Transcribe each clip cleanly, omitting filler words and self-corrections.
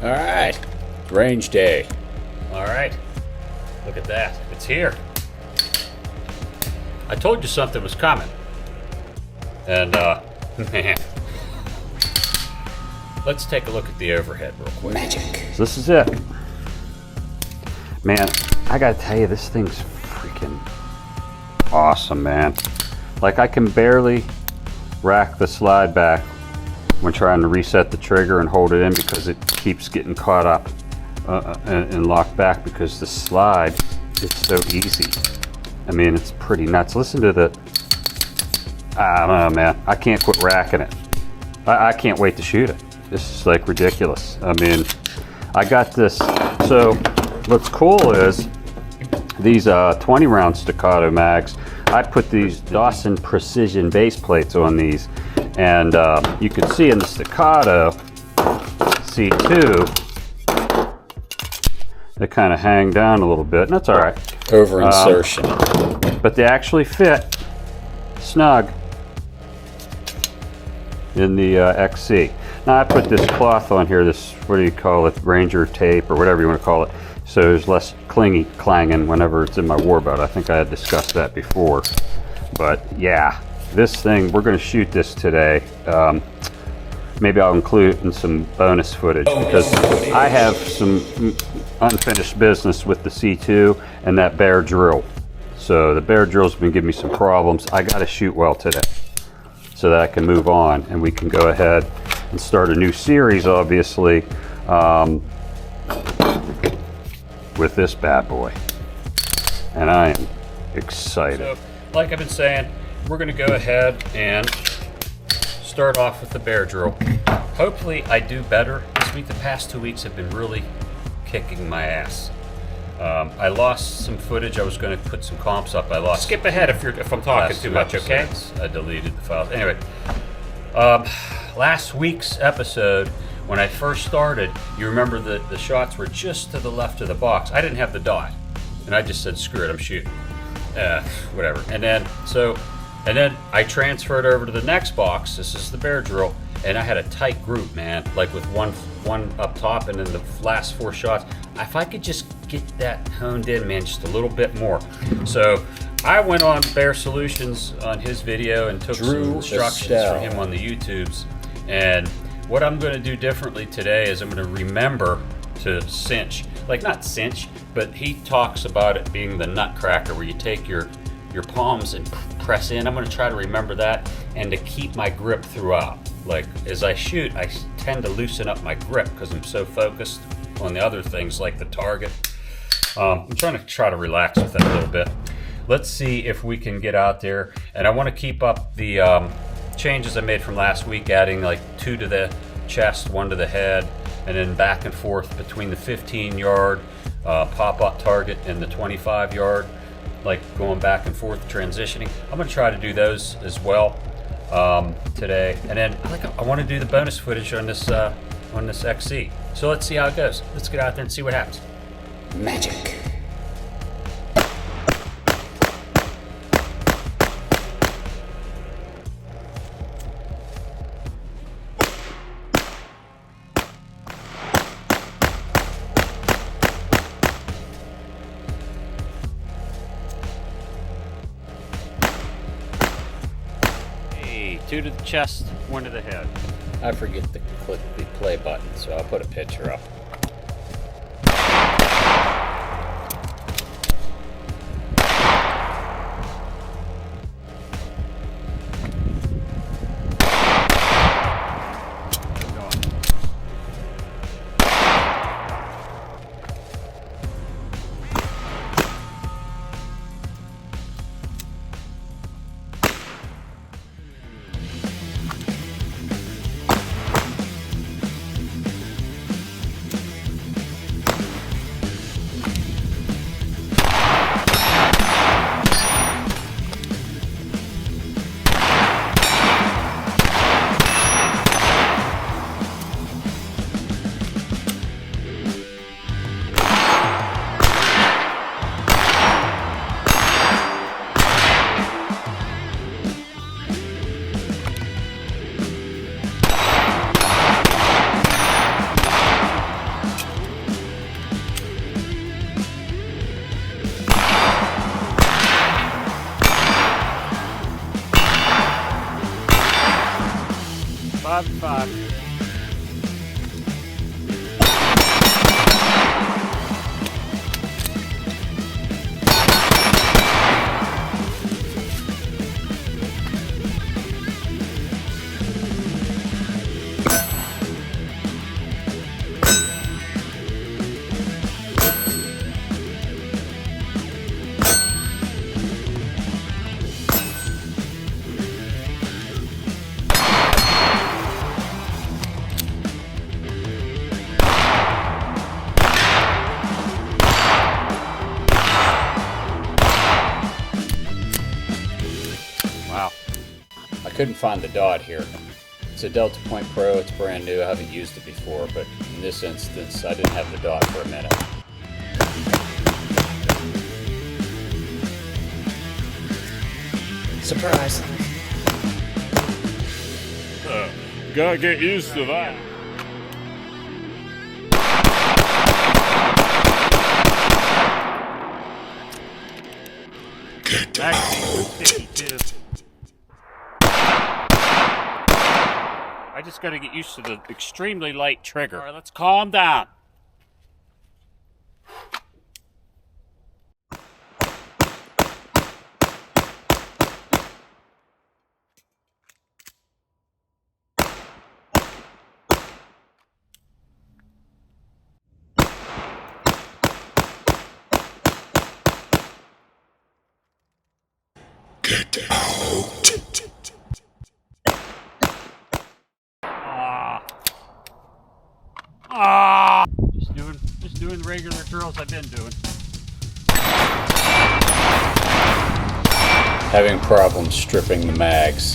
All right, range day. All right, look at that. It's here. I told you something was coming. And, man. Let's take a look at the overhead real quick. Magic. So this is it. Man, I gotta tell you, this thing's freaking awesome, man. Like, I can barely rack the slide back when trying to reset the trigger and hold it in because it keeps getting caught up and locked back because the slide is so easy. I mean, it's pretty nuts. Listen to the, I don't know, man. I can't quit racking it. I can't wait to shoot it. This is like ridiculous. I mean, I got this. So what's cool is these 20 round Staccato mags. I put these Dawson precision base plates on these, and you can see in the Staccato C2 they kind of hang down a little bit, and that's all right. Over insertion. But they actually fit snug in the XC. Now I put this cloth on here, this, what do you call it, Ranger tape or whatever you want to call it, so there's less clingy clanging whenever it's in my war belt. I think I had discussed that before. But yeah, this thing, we're going to shoot this today. Maybe I'll include it in some bonus footage because I have some unfinished business with the C2 and that Baer drill. So the Baer drill's been giving me some problems. I got to shoot well today so that I can move on and we can go ahead and start a new series, obviously, with this bad boy. And I am excited. So, like I've been saying, we're going to go ahead and start off with the Baer drill. Hopefully I do better this week. The past 2 weeks have been really kicking my ass. I lost some footage. I was going to put some comps up. I lost. Skip ahead if I'm talking too much, okay? I deleted the files. Anyway, last week's episode, when I first started, you remember that the shots were just to the left of the box. I didn't have the dot, and I just said, "Screw it, I'm shooting." Whatever. And then I transferred over to the next box. This is the Baer drill, and I had a tight group, man. Like with one up top, and then the last 4 shots. If I could just get that honed in, man, just a little bit more. So I went on Baer Solutions on his video and took some instructions from him on the YouTubes. And what I'm going to do differently today is I'm going to remember to cinch. Like, not cinch, but he talks about it being the nutcracker, where you take your palms and press in. I'm going to try to remember that and to keep my grip throughout. Like, as I shoot, I tend to loosen up my grip because I'm so focused on the other things like the target. I'm trying to relax with it a little bit. Let's see if we can get out there. And I want to keep up the changes I made from last week, adding like 2 to the chest, 1 to the head, and then back and forth between the 15-yard pop-up target and the 25-yard, like going back and forth, transitioning. I'm going to try to do those as well today. And then I want to do the bonus footage on this XC. So let's see how it goes. Let's get out there and see what happens. Magic. Hey, 2 to the chest, 1 to the head. I forget to click the play button, so I'll put a picture up. 5 and 5. Wow. I couldn't find the dot here. It's a Delta Point Pro, it's brand new, I haven't used it before, but in this instance I didn't have the dot for a minute. Surprise! Gotta get used to that. I just got to get used to the extremely light trigger. All right, let's calm down. Just doing the regular drills I've been doing. Having problems stripping the mags.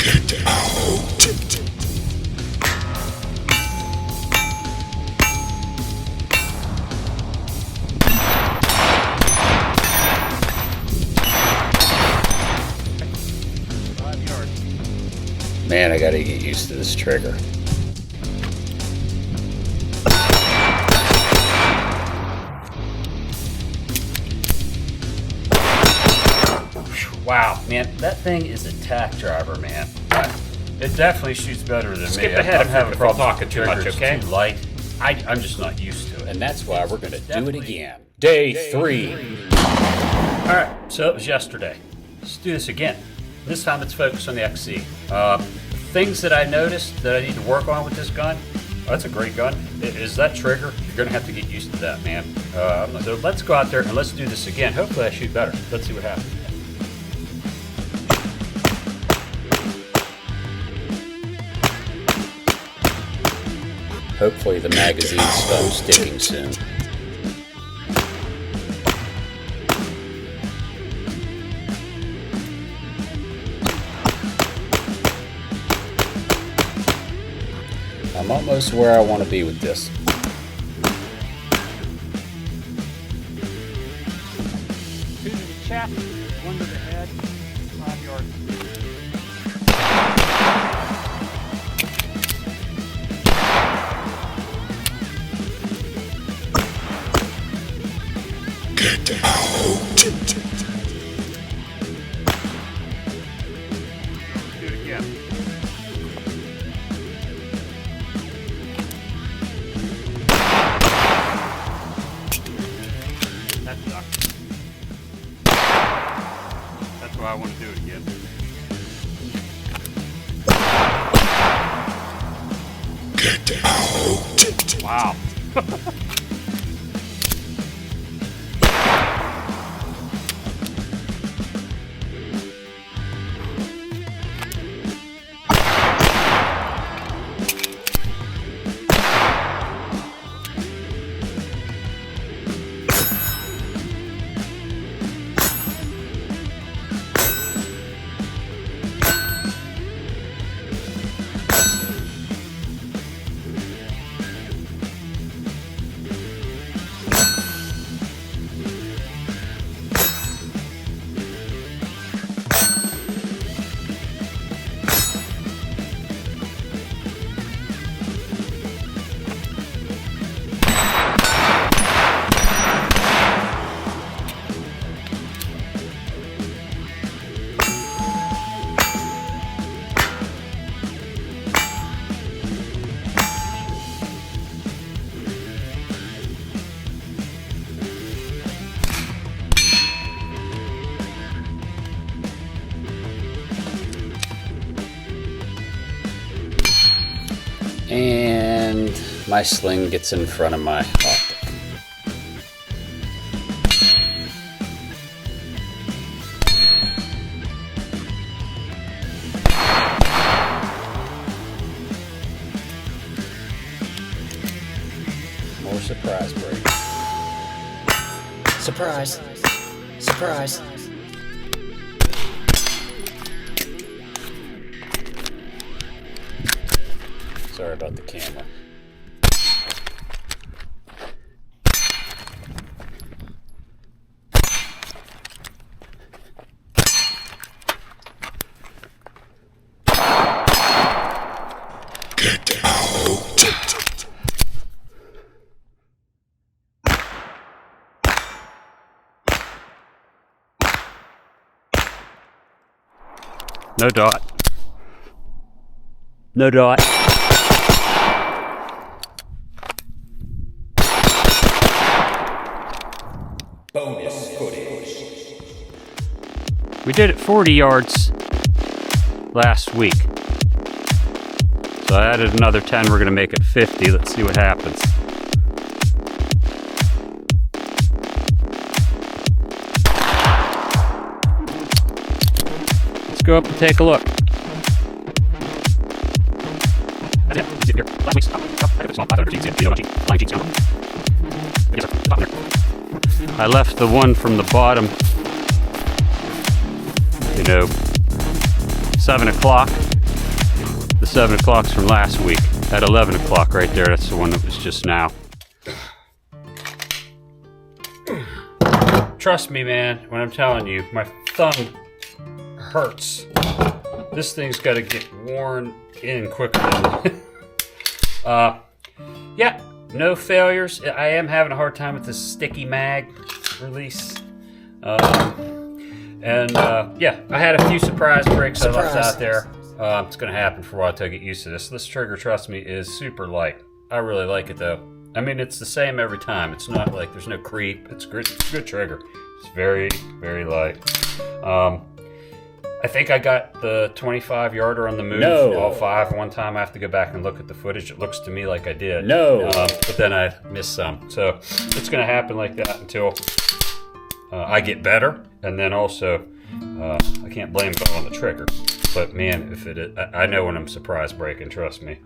Man, I gotta get used to this trigger. Wow, man, that thing is a tack driver, man. It definitely shoots better than Skip me. ahead I'm having if a problem we're talking talking too too much, much, okay? okay? Too light. I'm just not used to it. And that's why we're gonna do it again. Day 3. All right, so it was yesterday. Let's do this again. This time it's focused on the XC. Things that I noticed that I need to work on with this gun. Oh, that's a great gun. Is that trigger? You're gonna have to get used to that, man. So let's go out there and let's do this again. Hopefully I shoot better. Let's see what happens. Hopefully the magazine stops sticking soon. I'm almost where I want to be with this. Two to the chest, one to the head, 5 yards. Do it again. That sucks. That's why I want to do it again. Wow. And my sling gets in front of my optic. More surprise break. Surprise! Surprise! Sorry about the camera. Get out. No dot. No dot. Bonus footage. We did it 40 yards last week. So I added another 10. We're going to make it 50. Let's see what happens. Let's go up and take a look. I left the one from the bottom, 7 o'clock. The 7 o'clock's from last week. At 11 o'clock right there, that's the one that was just now. Trust me, man, when I'm telling you, my thumb hurts. This thing's got to get worn in quicker than yeah, no failures. I am having a hard time with this sticky mag release. Yeah, I had a few surprise breaks I left out there. It's going to happen for a while until I get used to this. This trigger, trust me, is super light. I really like it though. I mean, it's the same every time. It's not like there's no creep. It's good. It's a good trigger. It's very, very light. I think I got the 25 yarder on the move, all 5. One time I have to go back and look at the footage. It looks to me like I did. But then I missed some. So it's going to happen like that until I get better. And then also, I can't blame it all on the trigger. But man, if it is, I know when I'm surprise breaking, trust me.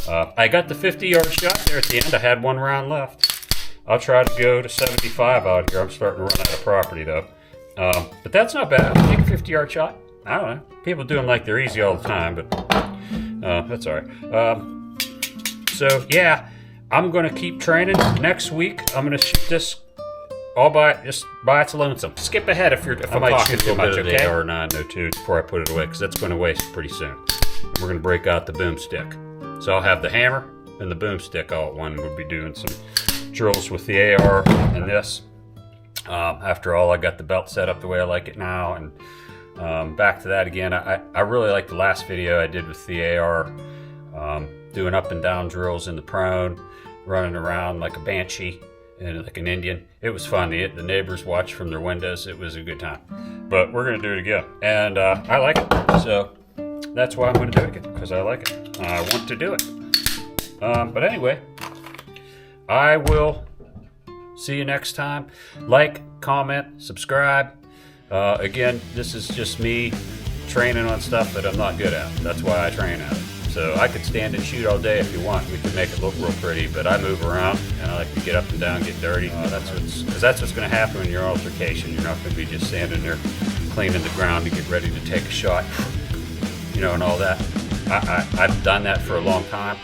I got the 50-yard shot there at the end. I had 1 round left. I'll try to go to 75 out here. I'm starting to run out of property though. But that's not bad. Take a 50-yard shot. I don't know. People do them like they're easy all the time, but that's all right. So yeah, I'm gonna keep training. Next week, I'm gonna shoot this all by its lonesome. Skip ahead if I'm talking too much, okay? Or 902 before I put it away, because that's going to waste pretty soon. And we're going to break out the boomstick. So I'll have the hammer and the boomstick all at one. We'll be doing some drills with the AR and this. After all, I got the belt set up the way I like it now, and back to that again. I really like the last video I did with the AR, doing up and down drills in the prone, running around like a banshee and like an Indian. It was fun. The neighbors watched from their windows. It was a good time. But we're gonna do it again, and I like it. So that's why I'm gonna do it again, because I like it. I want to do it. But anyway, I will see you next time. Like, comment, subscribe. Again, this is just me training on stuff that I'm not good at. That's why I train at it. So I could stand and shoot all day if you want. We could make it look real pretty, but I move around and I like to get up and down, get dirty. That's what's going to happen in your altercation. You're not going to be just standing there cleaning the ground to get ready to take a shot, and all that. I've done that for a long time.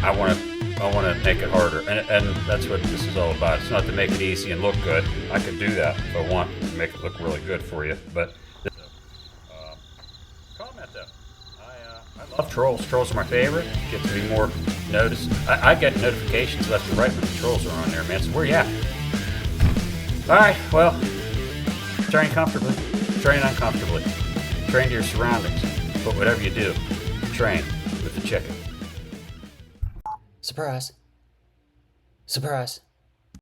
I want to make it harder, and that's what this is all about. It's not to make it easy and look good. I could do that if I want to make it look really good for you, but comment though. I love trolls. Trolls are my favorite. Get to be more noticed. I get notifications left and right when the trolls are on there, man. So where you at? All right. Well, train comfortably. Train uncomfortably. Train to your surroundings. But whatever you do, train with the chicken. Surprise. Surprise.